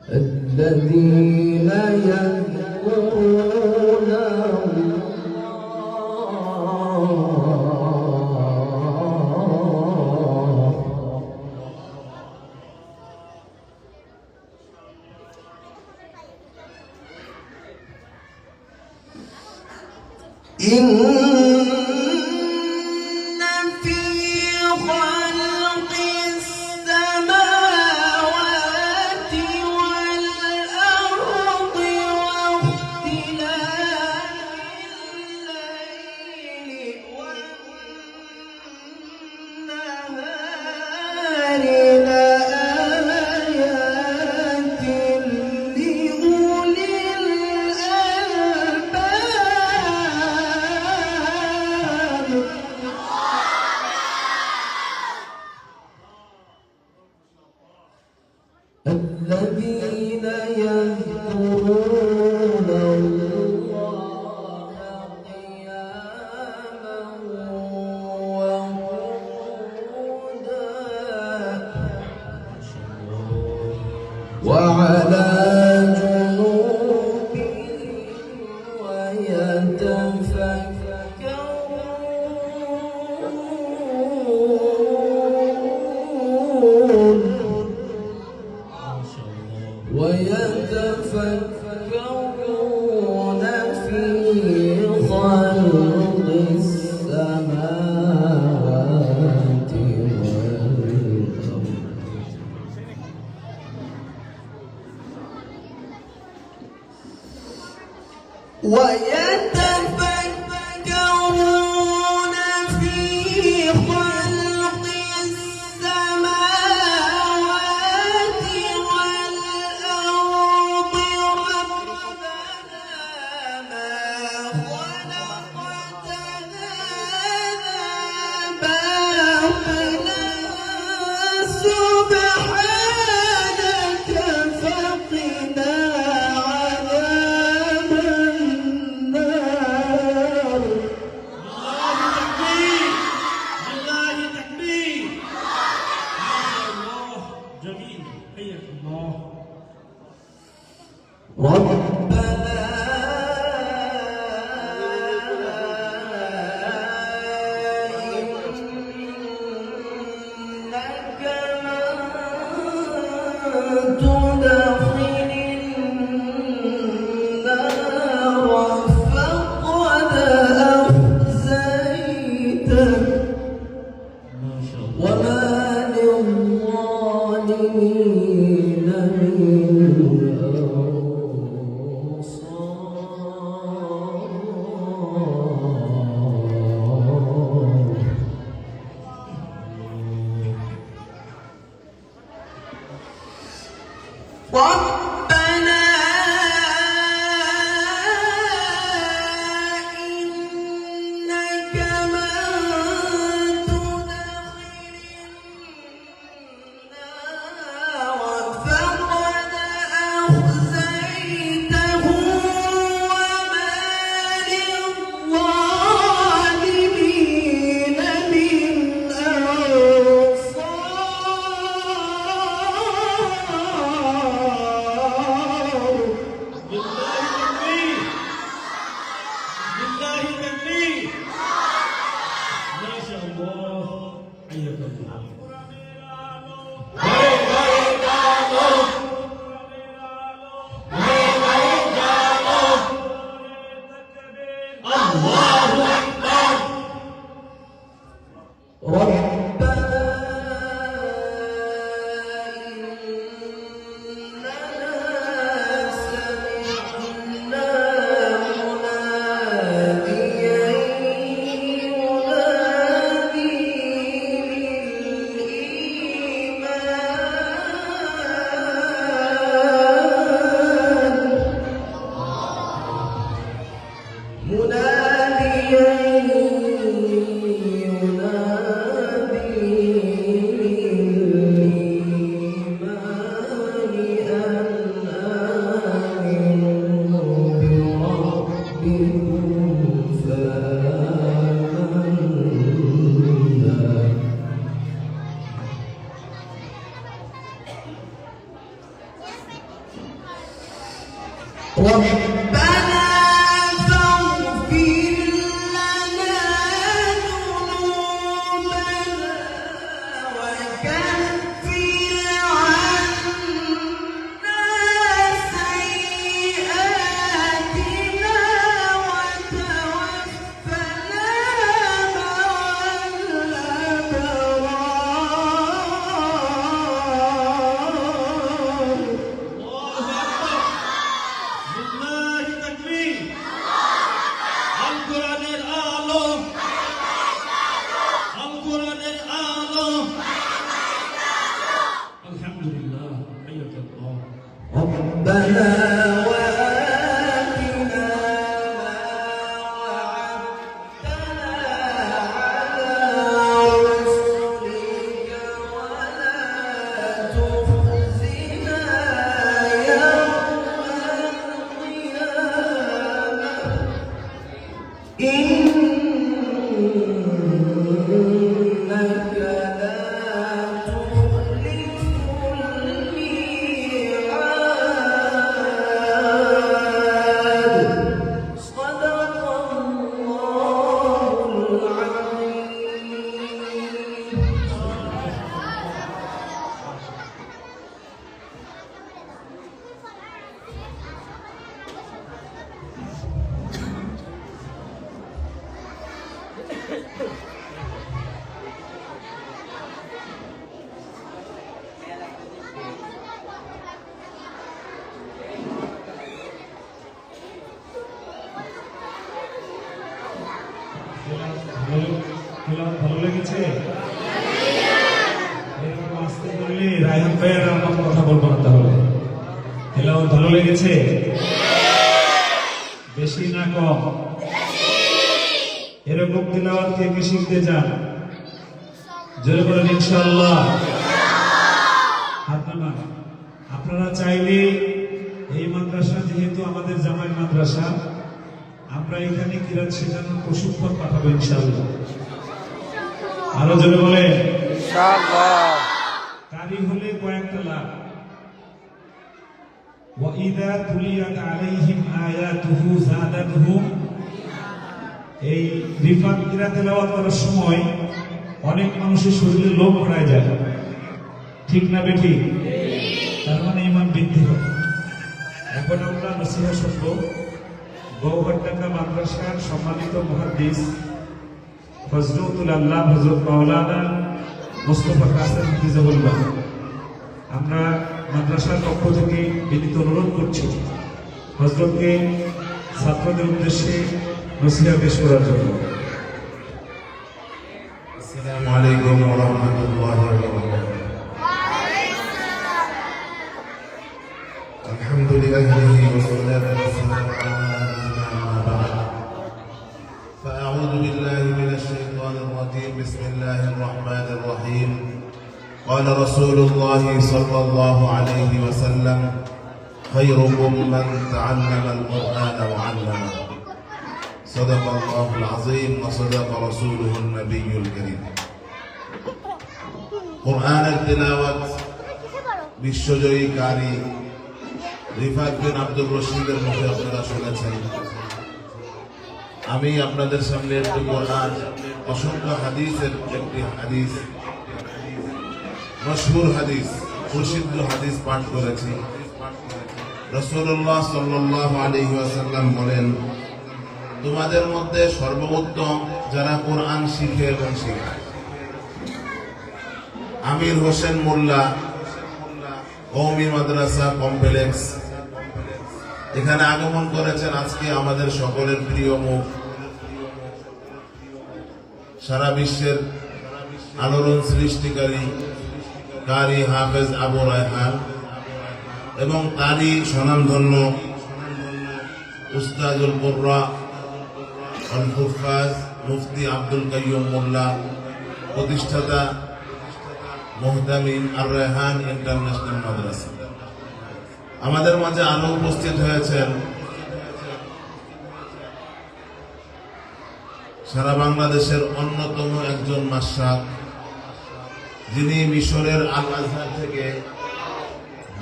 الذين يذكرون الذين يذكرون الله قياما وقعودا وعلى جنوبهم ويتفكرون في خلق السماوات والأرض ويتفكرون في خلق السماوات والأرض ربنا ما خلقت هذا باطلا سبحانك فقنا عذاب النار. لله تكبير. ما شاء الله جميل حياك الله. ربنا إنك من تدخل النار فقد أخزيته وما للظالمين من ربنا إنك من تدخل النار فقد أخزيته وما للظالمين من أنصار. ربنا فاغفر لنا ذنوبنا وكفر عنا سيئاتنا وتوفنا ربنا وآتنا ما وعدتنا على رسلك ولا تخزنا يوم القيامة إنك لا تخلف الميعاد صدق الله العظيم ভালো লেগেছে? এরকম আসতে বললে রায়হান ভাইয়ের আমার কথা বলবো না তাহলে। তেলাওয়াত ভালো লেগেছে? বেশি না কম? এরকম তেলাওয়াত কে কে শিখতে চান? জোরে বলেন ইনশাআল্লাহ। হাত নামান। আপনারা চাইলে এই মাদ্রাসা যেহেতু আমাদের জামাই মাদ্রাসা, আমরা এখানে কিরাত শেখানোর প্রশিক্ষণ পাঠাবো ইনশাআল্লাহ। আরো জোরে বলে কারি হলে কয়েকটা লাভ। ওয়াইদা তুলিয়াত আলাইহিম আয়াতুহু যাদাতহুম, এই রিফাত কিরাত তেলাওয়াত করার সময় অনেক মানুষের শরীরে লোভ পড়ায় যায়, ঠিক না বেঠি? তার মানে ঈমান বৃদ্ধি হবে। এখন আমরা নসিহত শুনবো গৌহরডাঙ্গা মাদ্রাসার সম্মানিত মুহাদ্দিস ফজলুল আল্লাহ হযরত মাওলানা মুস্তাফা কাসেম হাফিজাহুল্লাহ। আমরা মাদ্রাসার পক্ষ থেকে বিনীত অনুরোধ করছি হযরতকে ছাত্রদের উদ্দেশ্যে নসিহত পেশ করার জন্য। আসসালামু আলাইকুম ওয়া রাহমাতুল্লাহি ওয়া বারাকাতুহু। আলহামদুলিল্লাহি ওয়া সল্লাল্লাহু আলা সাইয়্যিদিনা মুহাম্মাদ। ফাআউযু বিল্লাহি মিনাশ শাইতানির রাজীম। বিসমিল্লাহির রাহমানির রাহিম। قال رسول الله صلى الله عليه وسلم خيركم من تعلم القرآن وعلمه صدق الله العظيم وصدق رسوله النبي الكريم। কোরআনের তিলাওয়াত বিশ্বজয়ী কারি রিফাত বিন আব্দুর রশিদের মুখে আপনারা শুনেছেন। আমি আপনাদের সামনে একটু কোরআন অসংখ্য হাদিসের একটি হাদিস, মশহুর হাদিস, প্রসিদ্ধ হাদিস পাঠ করেছি। রাসূলুল্লাহ সাল্লাল্লাহু আলাইহি ওয়াসাল্লাম বলেন, তোমাদের মধ্যে সর্বোত্তম যারা কোরআন শিখে এবং শেখায়। আমির হোসেন মোল্লা কওমি মাদ্রাসা কমপ্লেক্স এখানে আগমন করেছেন আজকে আমাদের সকলের প্রিয় মুখ, সারা বিশ্বের আলোড়ন সৃষ্টিকারী কারি হাফেজ আবু রায়হান এবং তারই স্বনামধন্য উস্তাজুল কুররা আল হুফাজ মুফতি আব্দুল কাইয়ুম মোল্লা, প্রতিষ্ঠাতা মুহতামিম আর রায়হান ইন্টারন্যাশনাল মাদ্রাসা। আমাদের মাঝে আরো উপস্থিত হয়েছেন সারা বাংলাদেশের অন্যতম একজন মাশরাক, যিনি মিশরের আল আজহার থেকে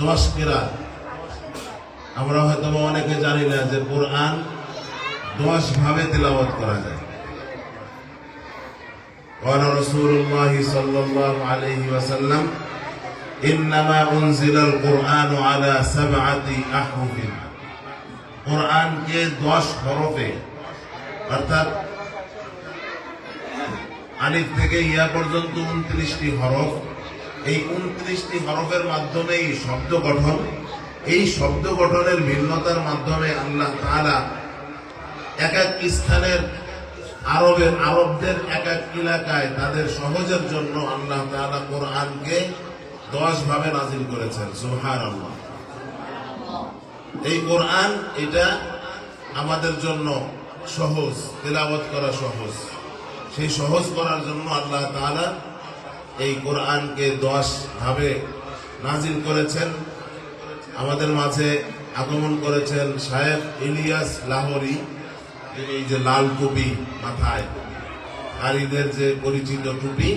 10 কিরাত আমরা হয়তো অনেকে জানি না যে কোরআন 10 ভাবে তেলাওয়াত করা যায়। قال رسول الله صلى الله عليه وسلم إنما أنزل القرآن على 7 أحرف। কোরআন কে 10 হরফে, অর্থাৎ আলিফ থেকে ইয়া পর্যন্ত 29টি হরফ। এই 29টি হরফের মাধ্যমে এই শব্দ গঠন, এই শব্দ গঠনের ভিন্নতার মাধ্যমে আল্লাহ তাআলা এক এক স্থানের আরবদের এক এক এলাকায় তাদের সহজের জন্য আল্লাহ তাআলা কোরআনকে 10 ভাবে নাজিল করেছেন। সুবহানাল্লাহ। এই কোরআন এটা আমাদের জন্য সহজ, তেলাওয়াত করা সহজ। সেই সহজ করার জন্য আল্লাহ তাআলা এই কোরআনকে 10 ভাবে নাজিল করেছেন। আমাদের মাঝে আগমন করেছেন শায়েখ ইলিয়াস লাহোরী, এই যে লাল টুপি মাথায়, কারীদের যে পরিচিত টুপি,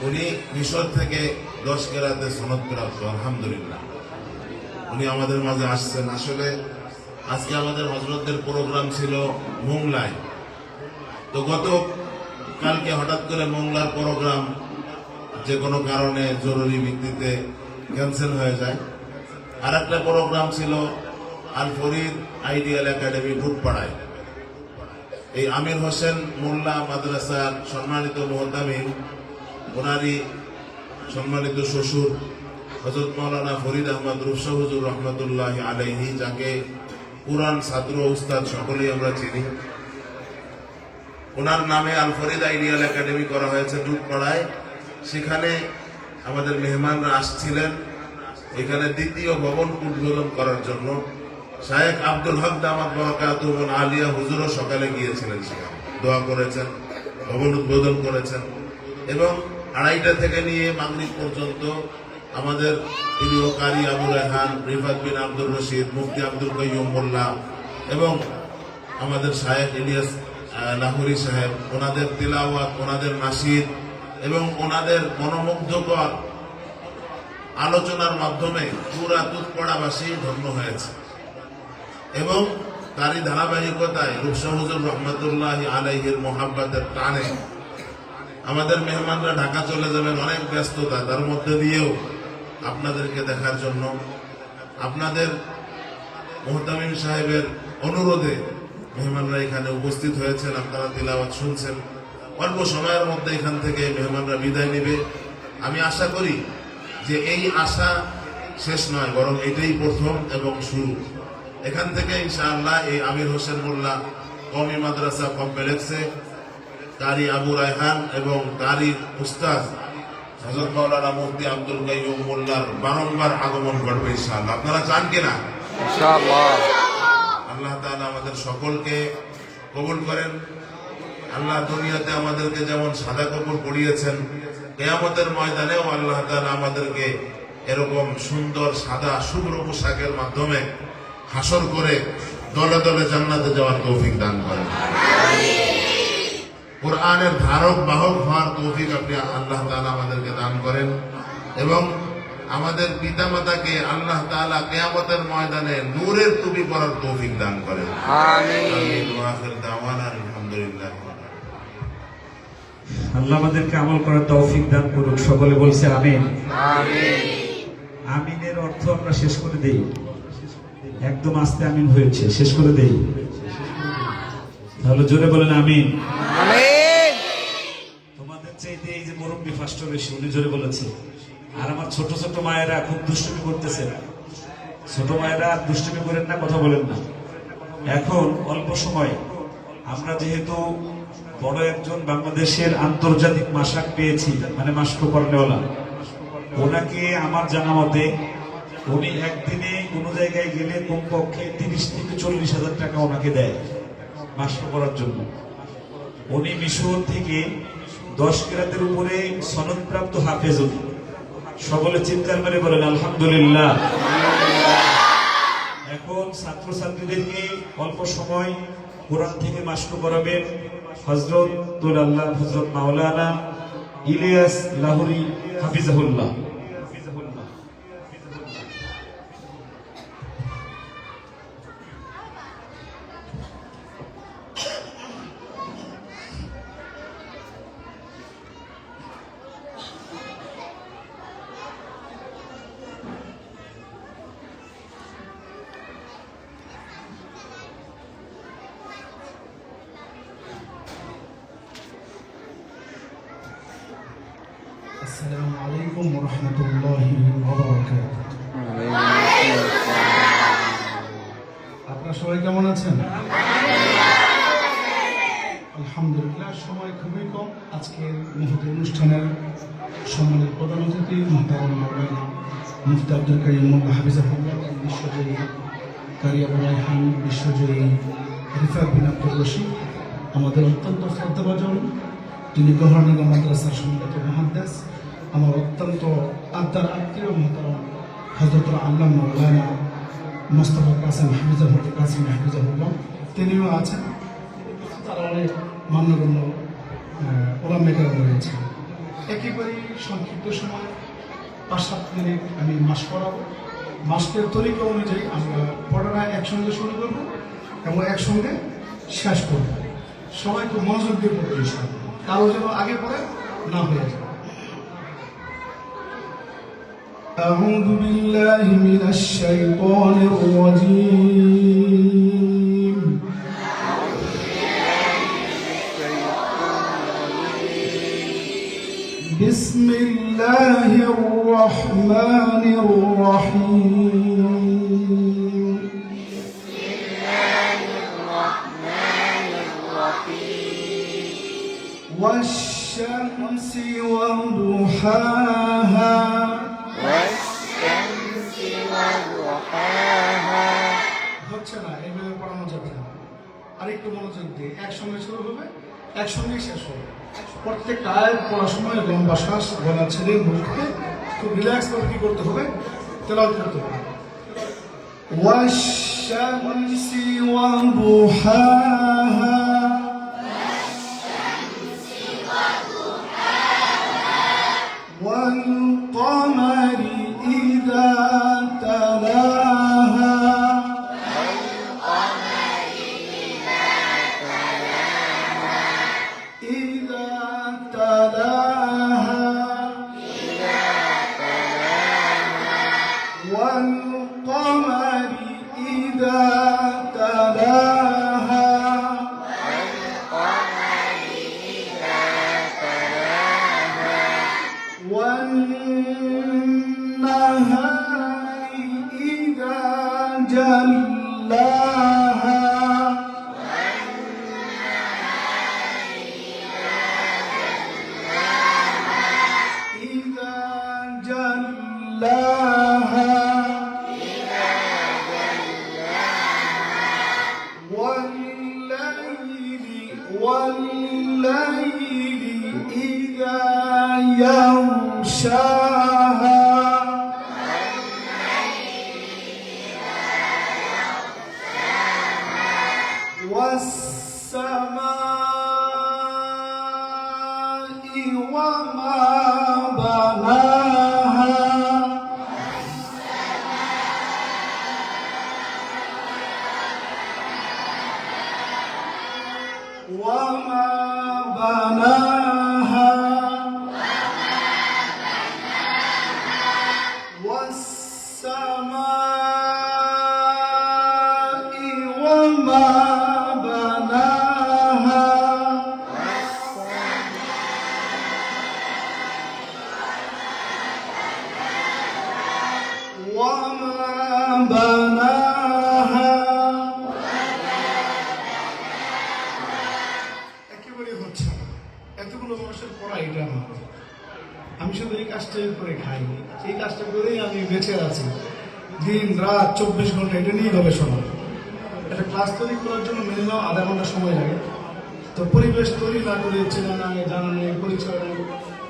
উনি মিশর থেকে 10 কেরাতে সনদ প্রাপ্ত। আলহামদুলিল্লাহ, উনি আমাদের মাঝে আসছেন। আসলে আজকে আমাদের হযরতদের প্রোগ্রাম ছিল মোংলায়, তো গত কালকে হঠাৎ করে মোংলার প্রোগ্রাম যে কোনো কারণে জরুরি ভিত্তিতে ক্যান্সেল হয়ে যায়। আর একটা প্রোগ্রাম ছিল আল ফরিদ আইডিয়াল একাডেমি ভুটপাড়ায়। এই আমির হোসেন মোল্লা মাদ্রাসার সম্মানিত মুহতামিম, ওনারই সম্মানিত শ্বশুর হযরত মাওলানা ফরিদ আহমদ রুফসা হুজুর রহমতুল্লাহ আলাইহি, যাকে কুরআন ছাত্র উস্তাদ সকলেই আমরা চিনি, ওনার নামে আল ফরিদ আইডিয়াল একাডেমি করা হয়েছে ভুটপাড়ায়। সেখানে আমাদের মেহমানরা আসছিলেন এখানে দ্বিতীয় ভবন উদ্বোধন করার জন্য। শায়েখ আব্দুল হক দামাত বারাকাতুহুল আলিয়া হুজুরও সকালে গিয়েছিলেন, সেখানে দোয়া করেছেন, ভবন উদ্বোধন করেছেন। এবং 2:30টা থেকে নিয়ে মাগরিব পর্যন্ত আমাদের প্রিয় কারি আবু রায়হান, রিফাত বিন আব্দুর রশিদ, মুফতি আব্দুল কাইয়ুম মোল্লা এবং আমাদের শায়েখ ইলিয়াস লাহোরী সাহেব, ওনাদের তিলাওয়াত, ওনাদের নাশিদ এবং ওনাদের মনোমুগ্ধকর আলোচনার মাধ্যমে পুরা তুতপাড়াবাসী ধন্য হয়েছে। এবং তারই ধারাবাহিকতায় রুফসা হুজুর রহমতুল্লাহ আলাইহির মোহাব্বতের টানে আমাদের মেহমানরা ঢাকা চলে যাবেন, অনেক ব্যস্ততা, তার মধ্যে দিয়েও আপনাদেরকে দেখার জন্য, আপনাদের মুহতামিম সাহেবের অনুরোধে মেহমানরা এখানে উপস্থিত হয়েছেন। আপনারা তিলাওয়াত শুনছেন। অল্প সময়ের মধ্যে এখান থেকে মেহমানরা বিদায় নেবে। আমি আশা করি যে এই আশা শেষ নয়, বরং এটাই প্রথম এবং শুরু। এখান থেকে ইনশাআল্লাহ এই আমির হোসেন মোল্লা কওমি মাদ্রাসা কমপ্লেক্সে কারি আবু রায়হান এবং কারি উস্তাদ হযরত মাওলানা মুফতি আব্দুল কাইয়ুম মোল্লার বারংবার আগমন ঘটবে ইনশাআল্লাহ। আপনারা চান কিনা? ইনশাআল্লাহ। আল্লাহ তাআলা আমাদের সকলকে কবুল করেন। আল্লাহ দুনিয়াতে আমাদেরকে যেমন সাদা কাপড় পরিয়েছেন, কিয়ামতের ময়দানেও আল্লাহ তাআলা আমাদেরকে এরকম সুন্দর সাদা শুভ্র পোশাকের মাধ্যমে হাসর করে দলে দলে জান্নাতে যাওয়ার তৌফিক দান করেন। কোরআনের ধারক বাহক হওয়ার তৌফিক আপনি আল্লাহ তাআলা আমাদেরকে দান করেন এবং আমাদের পিতামাতাকে আল্লাহ তাআলা কিয়ামতের ময়দানে নূরের টুপি পরার তৌফিক দান করেন। আমিন। ওয়া আখির দাওয়ানা আলহামদুলিল্লাহ। আল্লাহ আমাদেরকে আমল করার তৌফিক দান করুন। সকলে বলছে আমিন। আমিন। আমিনের অর্থ আমরা শেষ করে দেই, একদম আস্তে আমিন হয়েছে, শেষ করে দেই। তাহলে জোরে বলেন আমিন। আমিন। তোমাদের চাইতে এই যে মুরব্বী ফার্স্ট বেশি, উনি জোরে বলেছে। আর আমার ছোট ছোট মায়েরা খুব দুষ্টুমি করতেছে। ছোট মায়েরা দুষ্টুমি করেন না, কথা বলেন না। এখন অল্প সময় আমরা যেহেতু বড় একজন বাংলাদেশের আন্তর্জাতিক মাসাক পেয়েছি, মানে মাস্কো কর্নেওয়ালা, ওনাকে আমার জানা মতে উনি একদিনে কোনো জায়গায় গেলে কমপক্ষে 30 থেকে 40 হাজার টাকা ওনাকে দেয় মাস্কো করার জন্য। উনি মিশর থেকে 10 কেরাতের উপরে সনদপ্রাপ্ত হাফেজ। উনি সকলে চিৎকার করে বলেন আলহামদুলিল্লাহ। এখন ছাত্রছাত্রীদেরকে অল্প সময় কোরআন থেকে মাস্কো করাবেন হযরতুল আল্লাহ হযরত মাওলানা ইলিয়াস লাহোরী হাফিজাহুল্লাহ। আসসালামু আলাইকুম ওয়া রাহমাতুল্লাহি ওয়া বারাকাতুহু। আপনারা সবাই কেমন আছেন? আলহামদুলিল্লাহ, সময় খুবই কম। আজকের মুহূর্তে অনুষ্ঠানের সম্মানিত প্রধান অতিথি মুহতারাম মাওলানা মুফতি আব্দুল কাইয়ুম মোল্লা হাফিজাহুল্লাহ, বিশ্বজয়ী কারি আবু রায়হান, বিশ্বজয়ী রিফাত বিন আব্দুর রশিদ, আমাদের অত্যন্ত শ্রদ্ধাভাজন যিনি গভর্নিং মাদ্রাসার সম্মানিত মুহাদ্দিস, আমার অত্যন্ত আত্মার আত্মীয় মুহতারাম হযরত আল্লামা মাওলানা মোস্তফা কাসেম হাফিজাহুল্লাহ, তিনিও আছেন। তারা অনেক মান্যগণ্য ওলামা কেরাম রয়েছে। একেবারেই সংক্ষিপ্ত সময় 5-7 মিনিট আমি মাস পড়াবো। মাসের তরিকা অনুযায়ী আমরা পড়াটা একসঙ্গে শুরু করবো এবং একসঙ্গে শেষ করব। সবাই খুব মনোযোগ দিয়ে পড়তে ইনশাআল্লাহ, কারো যেন আগে পড়ে না হয়ে যায়। أعوذ بالله من الشيطان الرجيم. بسم الله الرحمن الرحيم. والشمس وضحاها হচ্ছে না, এইভাবে পড়ানো যাবে না। আরেকটু মনোযোগ দিয়ে একসঙ্গে শুরু হবে, একসঙ্গে শেষ হবে। প্রত্যেকটা আয়াত পড়ার সময় লম্বা শ্বাস গলা ছেড়ে মুখে খুব রিল্যাক্স করে কি করতে হবে, তেলাওয়াত করতে হবে। والشمس وضحاها والقمر إذا تلاها إذا تلاها والقمر إذا تلاها والنهار إذا جلاها إذا جلاها والليل إذا يغشاها والسماء وما بناها وما بناها والسماء وما بناها وما بناها একেবারে হচ্ছে না। এতগুলো মানুষের পড়া এটা না। আমি শুধু এই কাজটা করে খাই, এই কাজটা করেই আমি বেঁচে আছি। দিন রাত 24 ঘন্টা এটা নিয়ে গবেষণা। একটা ক্লাস তৈরি করার জন্য মিনিমাম আধা ঘন্টা সময় লাগে। তো পরিবেশ তৈরি না করে চেনা নাই, জানা নেই, পরিচয় নেই,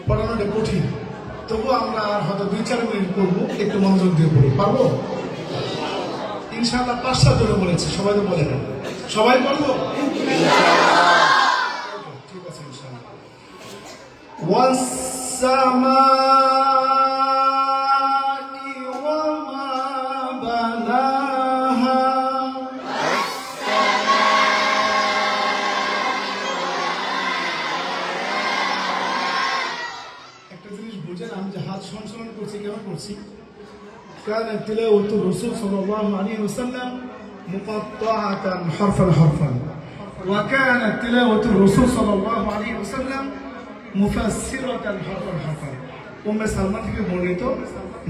পড়ানোটা কঠিন। তবুও আমরা আর হয়তো 2-4 মিনিট পড়বো, একটু মনোযোগ দিয়ে পড়ি। পারবো ইনশাআল্লাহ। 5-7 জনে বলেছে, সবাই তো বলে না। সবাই পারবো ঠিক আছে ইনশাআল্লাহ। والسماء وما بناها একটা জিনিস বুঝেন, আমি যে হাত সংশোধন করছি কেন করছি? كان تلاوة الرسول صلى الله عليه وسلم مقطعة حرفا حرفا، وكانت تلاوة الرسول صلى الله عليه وسلم مفسرة حرفا حرفا. উম্মে সালমা থেকে বর্ণিত,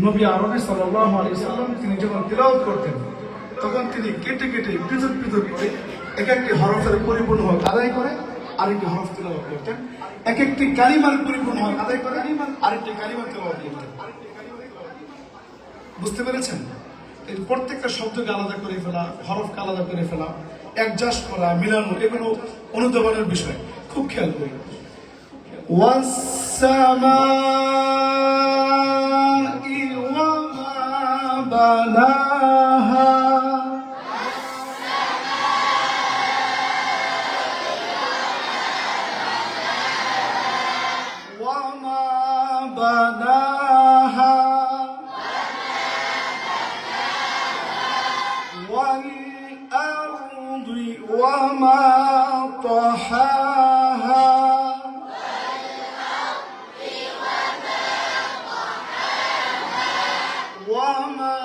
নবী আরবি সাল্লাল্লাহু আলাইহি সাল্লাম তিনি যখন তিলাওয়াত করতেন তখন তিনি কেটে কেটে পৃথক পৃথক করে এক একটি হরফের পরিপূর্ণ হক আদায় করে আরেকটি হরফ তিলাওয়াত করতেন, এক একটি কালিমার পরিপূর্ণ হক আদায় করে আরেকটি কালিমা তিলাওয়াত করতেন। বুঝতে পেরেছেন? এই প্রত্যেকটা শব্দকে আলাদা করে ফেলা, হরফকে আলাদা করে ফেলা, অ্যাডজাস্ট করা, মিলানো, এগুলো অনুধাবনের বিষয়। খুব খেয়াল করি। ওয়াস-সামাই ওয়া মা বানাহা ওয়া মা বানাহা والأرض وما طحاها وما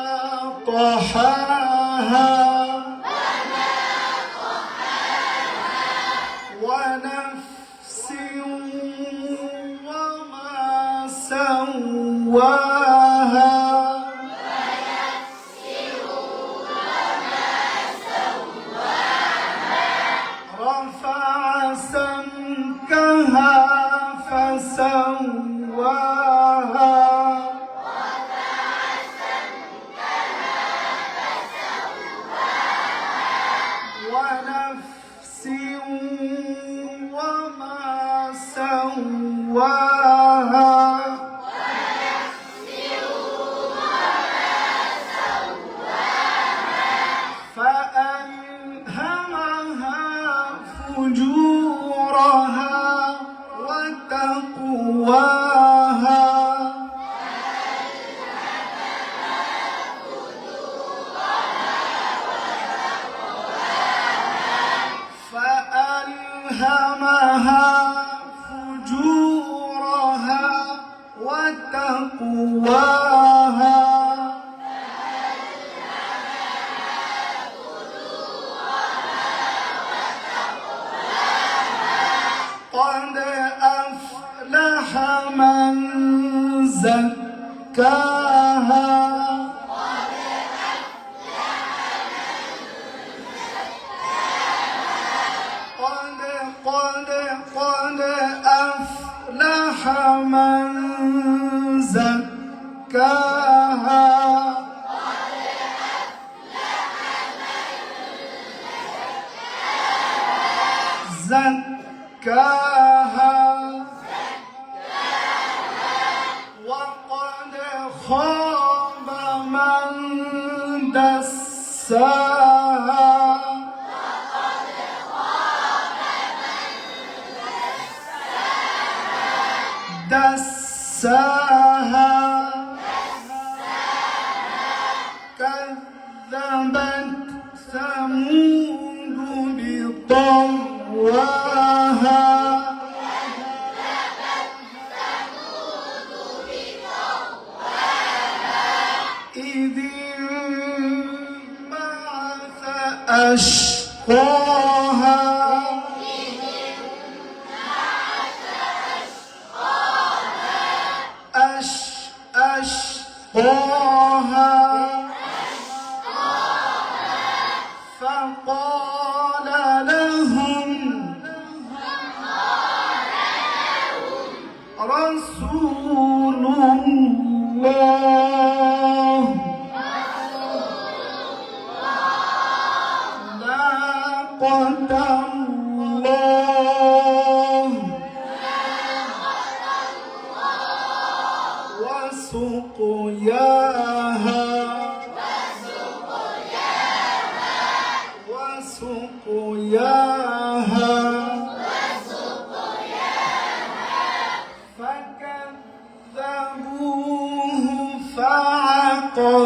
طحاها ونفس وما سواها رفع سمكها فسواها ونفس وما سواها فألهمها فجورها وتقواها فألهمها فجورها وتقواها قد أفلح من زكاها قد أفلح من زكاها وقد خاب من دساها كذبت ثمود بطغواها إذ انبعث أشقاها أشقاها فقال لهم رسول الله ناقة الله وسقياها فكذبوه فعقروها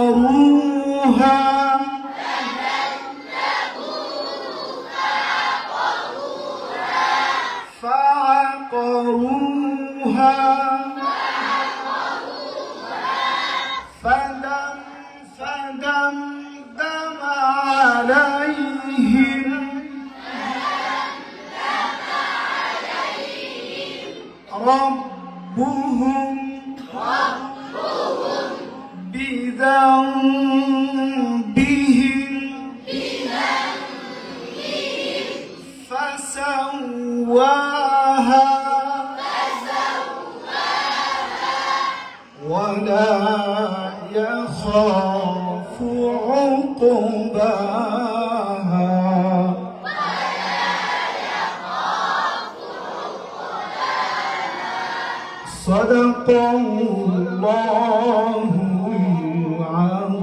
فدمدم عليهم ربهم بذنبهم فسواها ولا يخاف عقباها صدق الله العظيم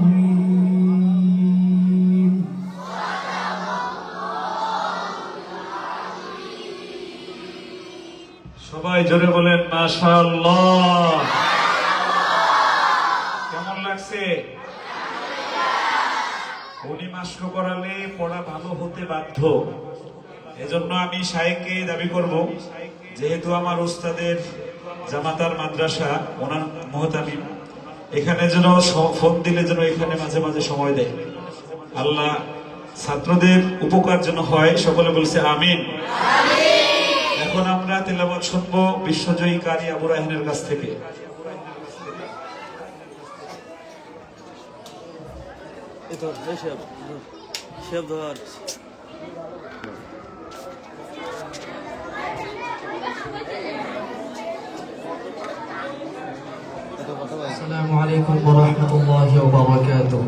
সবাই জোরে বলেন মাশাআল্লাহ। কেমন লাগছে? উনি মাস্ক করালে পড়া ভালো হতে বাধ্য। এজন্য আমি শাইখকে দাবি করব, যেহেতু আমার উস্তাদের জামাতার মাদ্রাসা, ওনার মুহতামিম, এখানে যেন ফোন দিলে যেন এখানে মাঝে মাঝে সময় দেয়। আল্লাহ ছাত্রদের উপকার যেন হয়। সকলে বলছে আমিন। এখন আমরা তেলাওয়াত শুনবো বিশ্বজয়ী কারি আবু রায়হানের কাছ থেকে। السلام عليكم ورحمة الله وبركاته